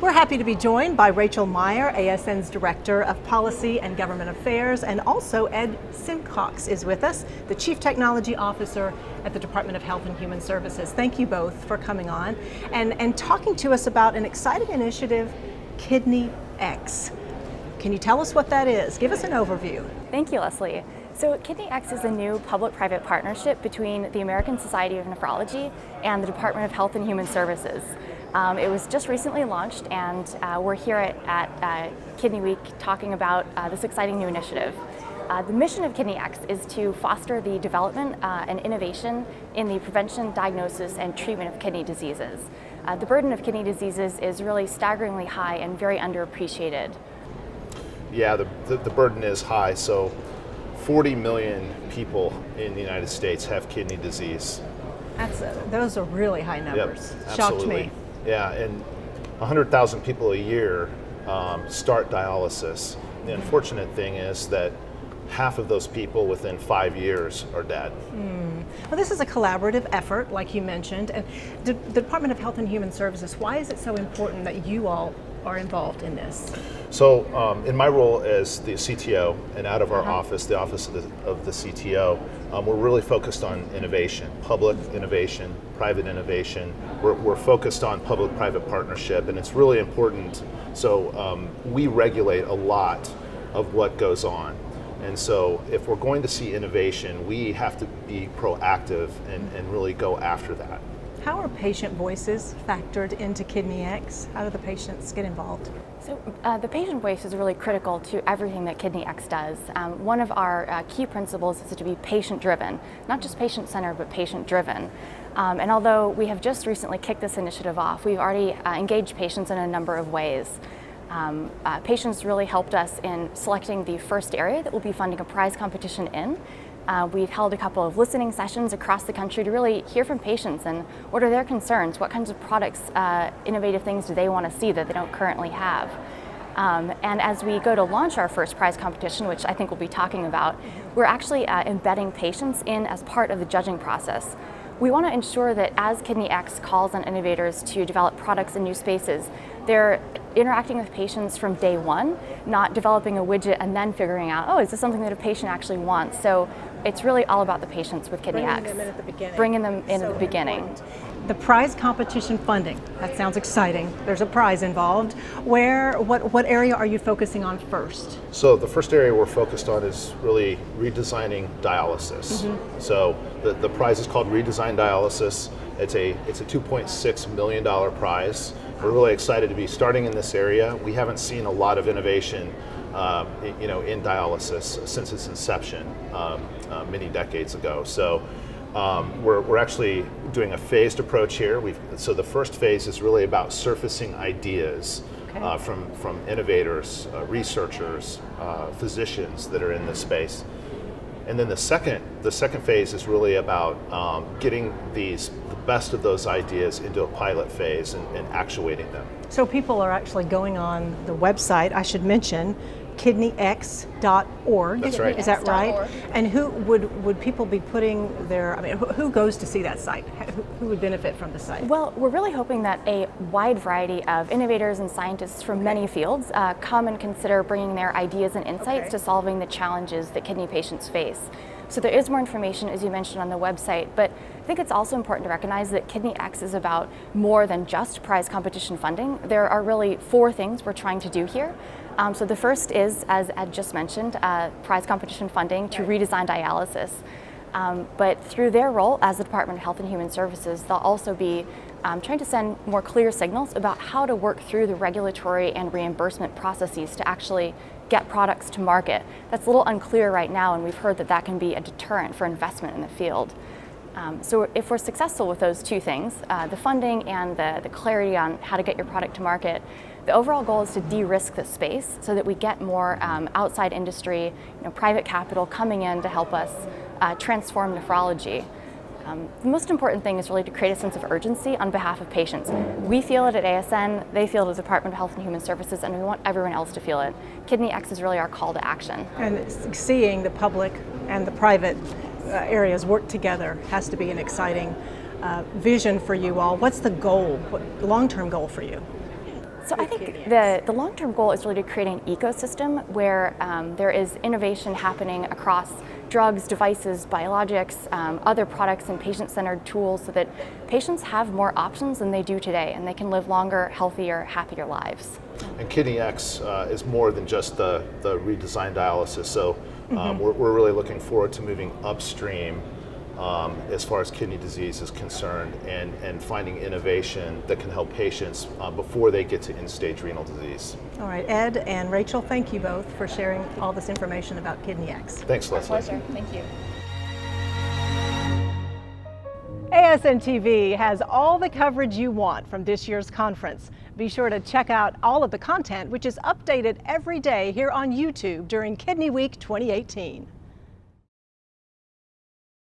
We're happy to be joined by Rachel Meyer, ASN's Director of Policy and Government Affairs, and also Ed Simcox is with us, the Chief Technology Officer at the Department of Health and Human Services. Thank you both for coming on and talking to us about an exciting initiative, KidneyX. Can you tell us what that is? Give us an overview. Thank you, Leslie. So KidneyX is a new public-private partnership between the American Society of Nephrology and the Department of Health and Human Services. It was just recently launched, and we're here at Kidney Week talking about this exciting new initiative. The mission of KidneyX is to foster the development and innovation in the prevention, diagnosis, and treatment of kidney diseases. The burden of kidney diseases is really staggeringly high and very underappreciated. Yeah, the burden is high. So 40 million people in the United States have kidney disease. Those are really high numbers. Yep, shocked me. Yeah, and 100,000 people a year start dialysis. The unfortunate thing is that half of those people within 5 years are dead. Well, this is a collaborative effort, like you mentioned, and the Department of Health and Human Services, why is it so important that you all are involved in this? So in my role as the CTO and out of our office, the office of the CTO, we're really focused on innovation, public innovation, private innovation. We're focused on public-private partnership, and it's really important. So we regulate a lot of what goes on. And so if we're going to see innovation, we have to be proactive and really go after that. How are patient voices factored into KidneyX? How do the patients get involved? So the patient voice is really critical to everything that KidneyX does. One of our key principles is to be patient-driven, not just patient-centered, but patient-driven. And although we have just recently kicked this initiative off, we've already engaged patients in a number of ways. Patients really helped us in selecting the first area that we'll be funding a prize competition in. We've held a couple of listening sessions across the country to really hear from patients and what are their concerns, what kinds of products, innovative things do they want to see that they don't currently have. And as we go to launch our first prize competition, which I think we'll be talking about, we're actually embedding patients in as part of the judging process. We want to ensure that as KidneyX calls on innovators to develop products in new spaces, they're interacting with patients from day one, not developing a widget and then figuring out, oh, is this something that a patient actually wants? So it's really all about the patients with KidneyX. Bringing them in at the beginning. Bringing them in at the beginning. Important. The prize competition funding, that sounds exciting. There's a prize involved. What area are you focusing on first? So the first area we're focused on is really redesigning dialysis. So the prize is called Redesign Dialysis. It's a $2.6 million prize. We're really excited to be starting in this area. We haven't seen a lot of innovation in dialysis since its inception many decades ago. So we're actually doing a phased approach here. So the first phase is really about surfacing ideas from innovators, researchers, physicians that are in this space. And then the second phase is really about getting the best of those ideas into a pilot phase and actuating them. So people are actually going on the website, I should mention, KidneyX.org. That's right. Is that right? And who would people be putting who goes to see that site? Who would benefit from the site? Well, we're really hoping that a wide variety of innovators and scientists from many fields come and consider bringing their ideas and insights to solving the challenges that kidney patients face. So there is more information, as you mentioned, on the website, but I think it's also important to recognize that KidneyX is about more than just prize competition funding. There are really 4 things we're trying to do here. So the first is, as Ed just mentioned, prize competition funding to redesign dialysis. But through their role as the Department of Health and Human Services, they'll also be trying to send more clear signals about how to work through the regulatory and reimbursement processes to actually get products to market. That's a little unclear right now, and we've heard that can be a deterrent for investment in the field. So if we're successful with those 2 things, the funding and the clarity on how to get your product to market, the overall goal is to de-risk the space so that we get more outside industry, private capital coming in to help us transform nephrology. The most important thing is really to create a sense of urgency on behalf of patients. We feel it at ASN, they feel it at the Department of Health and Human Services, and we want everyone else to feel it. KidneyX is really our call to action. And seeing the public and the private areas work together has to be an exciting vision for you all. What's the goal, what long-term goal for you? So I think KidneyX? the long-term goal is really to create an ecosystem where there is innovation happening across drugs, devices, biologics, other products and patient-centered tools so that patients have more options than they do today and they can live longer, healthier, happier lives. And KidneyX is more than just the redesigned dialysis. So we're really looking forward to moving upstream as far as kidney disease is concerned and finding innovation that can help patients before they get to end-stage renal disease. All right, Ed and Rachel, thank you both for sharing all this information about KidneyX. Thanks, Leslie. Pleasure. Thank you. ASNTV has all the coverage you want from this year's conference. Be sure to check out all of the content, which is updated every day here on YouTube during Kidney Week 2018.